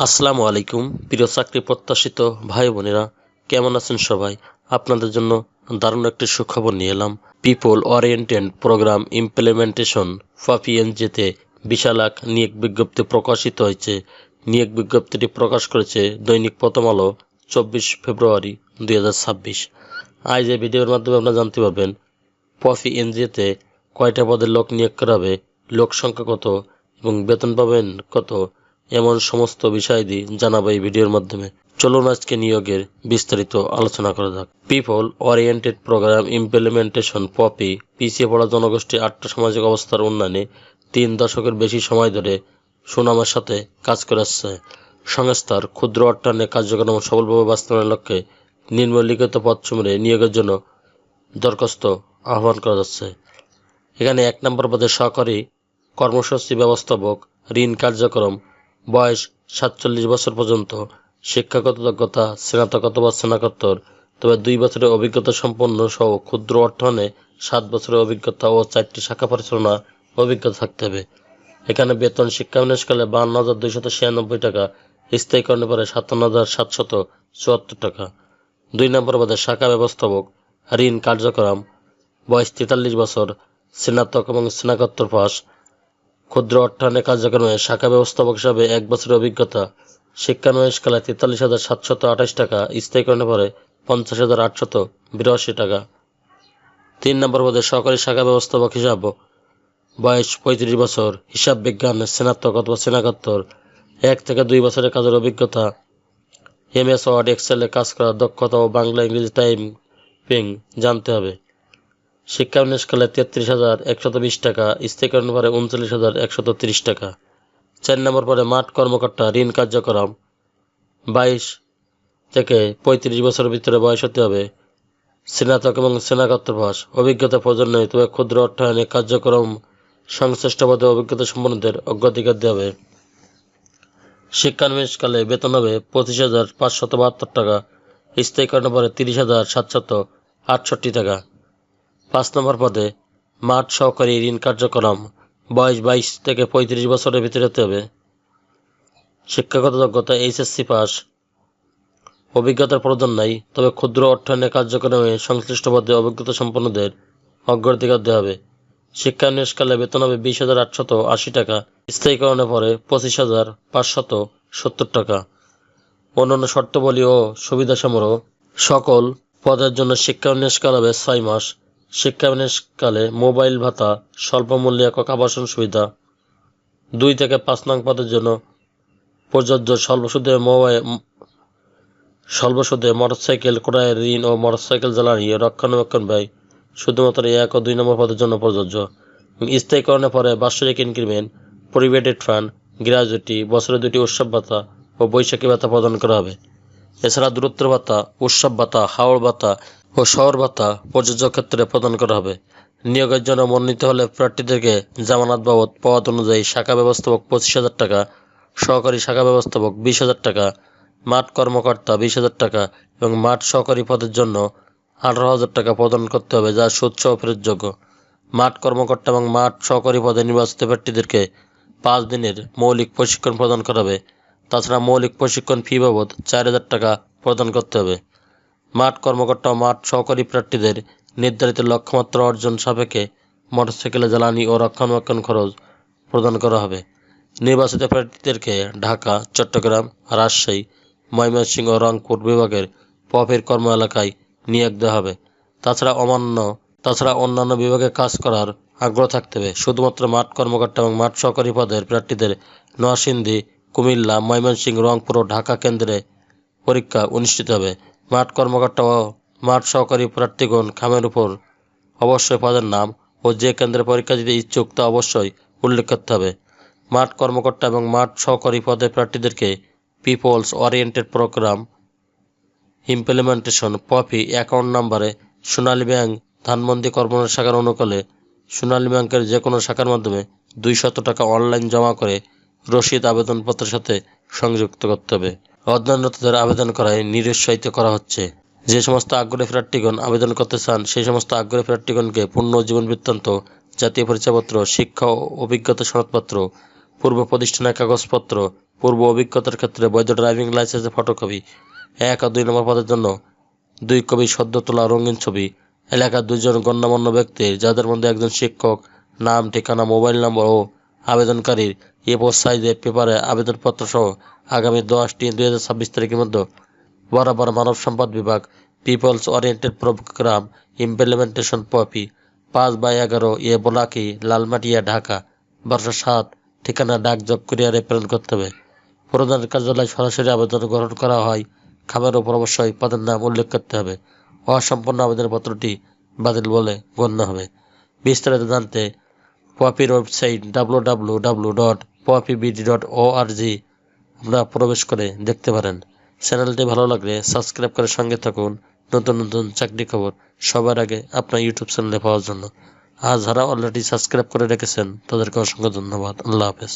আসসালামু আলাইকুম প্রিয় চাকরি প্রত্যাশিত ভাই বোনেরা, কেমন আছেন সবাই? আপনাদের জন্য দারুণ একটি সুখবর নিয়ে এলাম। পিপল ওরিয়েন্টেড প্রোগ্রাম ইমপ্লিমেন্টেশন পিএনজিতে 20 লাখ নিয়োগ বিজ্ঞপ্তি প্রকাশিত হয়েছে। নিয়োগ বিজ্ঞপ্তিটি প্রকাশ করেছে দৈনিক প্রথম আলো 24 ফেব্রুয়ারি 2026। আজ এই ভিডিওর মাধ্যমে আপনারা জানতে পারবেন পিএনজিতে কয়টা পদে লোক নিয়োগ করা হবে, লোক সংখ্যা কত এবং বেতন পাবেন কত, এমন সমস্ত বিষয়াদি জানাবো এই ভিডিওর মাধ্যমে। চলুন আজকে নিয়োগের বিস্তারিত আলোচনা করা যাক। পিপল ওরিয়েন্টেড প্রোগ্রাম ইমপ্লিমেন্টেশন পিছিয়ে পড়া জনগোষ্ঠী আর্থসামাজিক অবস্থার উন্নয়নে 3 দশকের বেশি সময় ধরে সুনামের সাথে কাজ করে আসছে। সংস্থার ক্ষুদ্র অর্থায়নে কার্যক্রম সফলভাবে বাস্তবায়নের লক্ষ্যে নিম্নলিখিত পদসমূহে নিয়োগের জন্য দরখাস্ত আহ্বান করা যাচ্ছে। এখানে 1 নম্বর পদে সহকারী কর্মসূচি ব্যবস্থাপক, ঋণ কার্যক্রম, বয়স 47 বছর পর্যন্ত, শিক্ষাগত যোগ্যতা স্নাতক অথবা স্নাতকোত্তর, তবে 2 বছরের অভিজ্ঞতা সম্পন্ন সহ ক্ষুদ্র অর্থায়নে 7 বছরের অভিজ্ঞতা ও 4টি শাখা পরিচালনা অভিজ্ঞতা থাকতে হবে। এখানে বেতন শিক্ষানবিশকালে 52,296 টাকা, স্থায়ীকরণে পরে 57,774 টাকা। 2 নম্বর পদে শাখা ব্যবস্থাপক, ঋণ কার্যক্রম, বয়স 43 বছর, স্নাতক এবং স্নাতকোত্তর পাস, ক্ষুদ্র অর্থায়নে কার্যক্রমে শাখা ব্যবস্থাপক হিসাবে 1 বছরের অভিজ্ঞতা, শিক্ষানবিশকালে 43,728 টাকা, স্থায়ীকরণে পরে 50,882 টাকা। 3 নম্বর পদে সহকারী শাখা ব্যবস্থাপক হিসাব, বয়স 35 বছর, হিসাব বিজ্ঞান স্নাতক অথবা স্নাতকোত্তর, 1 থেকে 2 বছরের কাজের অভিজ্ঞতা, MS ওয়ার্ড এক্সেলে কাজ করার দক্ষতা ও বাংলা ইংরেজি টাইপিং জানতে হবে। শিক্ষানবিশকালে 33,120 টাকা, স্থায়ীকরণের পরে 39,130 টাকা। 4 নম্বর পরে মাঠ কর্মকর্তা, ঋণ কার্যক্রম, 22 থেকে 35 বছরের ভিতরে বয়স হতে হবে, স্নাতক এবং স্নাতকোত্তর পাস, অভিজ্ঞতা প্রয়োজন নেই, তবে ক্ষুদ্র অর্থায়নে কার্যক্রম সংশ্লিষ্ট পদে অভিজ্ঞতা সম্পন্নদের অগ্রাধিকার দেওয়া হবে। শিক্ষানবিশকালে বেতন হবে 25,572 টাকা, স্থায়ীকরণের পরে 30,768 টাকা। 5 নম্বর পদে মাঠ সহকারী, ঋণ কার্যক্রম, বয়স 22 থেকে 35 বছরের ভিতরে হতে হবে, শিক্ষাগত যোগ্যতা HSC পাস, অভিজ্ঞতার প্রয়োজন নাই, তবে ক্ষুদ্র অর্থায়নে কার্যক্রমে সংশ্লিষ্ট পদে অভিজ্ঞতা সম্পন্নদের অগ্রাধিকার দেওয়া হবে। শিক্ষানবিশকালে বেতন হবে 20,880 টাকা, স্থায়ীকরণের পরে 25,570 টাকা। অন্যান্য শর্তাবলী ও সুবিধাসমূহ, সকল পদের জন্য শিক্ষানবিশকাল হবে 6 মাস। শিক্ষানবিশকালে মোবাইল ভাতা, স্বল্প মূল্যে একক আবাসন সুবিধা। 2 থেকে 5 নং পদের জন্য প্রযোজ্য স্বল্পসুদে মোটরসাইকেল ক্রয়ের ঋণ ও মোটরসাইকেল জ্বালানি রক্ষণাবেক্ষণ ব্যয় শুধুমাত্র 1 ও 2 নম্বর পদের জন্য প্রযোজ্য। স্থায়ীকরণের পরে বাৎসরিক ইনক্রিমেন্ট, প্রভিডেন্ট ফান্ড, গ্র্যাজুইটি, বছরে 2টি উৎসব ভাতা ও বৈশাখী ভাতা প্রদান করা হবে। এছাড়া দূরত্ব ভাতা, উৎসব ভাতা, হাওড় ভাতা ও শহর ভাতা প্রযোজ্য ক্ষেত্রে প্রদান করা হবে। নিয়োগের জন্য মনোনীত হলে প্রার্থীদেরকে জামানত বাবদ পদ অনুযায়ী শাখা ব্যবস্থাপক 25,000 টাকা, সহকারী শাখা ব্যবস্থাপক 20,000 টাকা, মাঠ কর্মকর্তা 20,000 টাকা এবং মাঠ সহকারী পদের জন্য 18,000 টাকা প্রদান করতে হবে, যা সুদসহ ফেরতযোগ্য। মাঠ কর্মকর্তা এবং মাঠ সহকারী পদে নির্বাচিত প্রার্থীদেরকে 5 দিনের মৌলিক প্রশিক্ষণ প্রদান করা হবে। তাছাড়া মৌলিক প্রশিক্ষণ ফি বাবদ 4,000 টাকা প্রদান করতে হবে। মাঠ কর্মকর্তা ও মাঠ সহকারী প্রার্থীদের নির্ধারিত লক্ষ্যমাত্রা অর্জন সাপেক্ষে মোটরসাইকেলে জ্বালানি ও রক্ষণাবেক্ষণ খরচ প্রদান করা হবে। নির্বাচিত প্রার্থীদেরকে ঢাকা, চট্টগ্রাম, রাজশাহী, ময়মনসিংহ ও রংপুর বিভাগের পপের কর্ম এলাকায় নিয়োগ দেওয়া হবে। তাছাড়া অন্যান্য বিভাগে কাজ করার আগ্রহ থাকতে হবে। শুধুমাত্র মাঠ কর্মকর্তা এবং মাঠ সহকারী পদের প্রার্থীদের নরসিংদী, কুমিল্লা, ময়মনসিংহ, রংপুর ও ঢাকা কেন্দ্রে পরীক্ষা অনুষ্ঠিত হবে। মাঠ কর্মকর্তা ও মাঠ সহকারী প্রার্থীগণ খামের উপর অবশ্যই পদের নাম ও যে কেন্দ্রে পরীক্ষা দিতে ইচ্ছুক তা অবশ্যই উল্লেখ করতে হবে। মাঠ কর্মকর্তা এবং মাঠ সহকারী পদের প্রার্থীদেরকে peoples oriented program implementation account নাম্বারে সোনালী ব্যাংক ধানমন্ডি কর্মনাথ শাখার অনুকূলে সোনালী ব্যাংকের যে কোনো শাখার মাধ্যমে 200 টাকা অনলাইন জমা করে রসিদ আবেদনপত্রের সাথে সংযুক্ত করতে হবে। অধ্যয়নরতদের আবেদন করায় নিরুৎসাহিত করা হচ্ছে। যে সমস্ত আগ্রহী প্রার্থীগণ আবেদন করতে চান সেই সমস্ত আগ্রহী প্রার্থীগণকে পূর্ণ জীবন বৃত্তান্ত, জাতীয় পরিচয়পত্র, শিক্ষা ও অভিজ্ঞতা সনদপত্র, পূর্ব প্রতিষ্ঠানের কাগজপত্র, পূর্ব অভিজ্ঞতার ক্ষেত্রে বৈধ ড্রাইভিং লাইসেন্সের ফটোকপি। 1 ও 2 নম্বর পদের জন্য 2 কপি সদ্য তোলা রঙিন ছবি। এলাকার 2 জন গণ্যমান্য ব্যক্তি, যাদের মধ্যে একজন শিক্ষক, নাম, ঠিকানা, মোবাইল নম্বর ও আবেদনকারীর A4 সাইজের পেপারে আবেদনপত্র সহ আগামী 10-3-2026 তারিখের মধ্যে বরাবর মানব সম্পদ বিভাগ, peoples oriented program implementation POPI, 5/11 বোলাকি, লালমাটিয়া, ঢাকা 1207, ঠিকানা ডাকযোগ কুরিয়ারে প্রেরণ করতে হবে। প্রধান কার্যালয়ে সরাসরি আবেদন গ্রহণ করা হয়। খামের ওপর অবশ্যই পদের নাম উল্লেখ করতে হবে। অসম্পূর্ণ আবেদনপত্রটি বাতিল বলে গণ্য হবে। বিস্তারিত জানতে পপির ওয়েবসাইট www.popibd.org আপনারা প্রবেশ করে দেখতে পারেন। চ্যানেলটি ভালো লাগলে সাবস্ক্রাইব করে সঙ্গে থাকুন নতুন নতুন চাকরি খবর সবার আগে আপনার ইউটিউব চ্যানেলে পাওয়ার জন্য। আর যারা অলরেডি সাবস্ক্রাইব করে রেখেছেন তাদেরকে অসংখ্য ধন্যবাদ। আল্লাহ হাফেজ।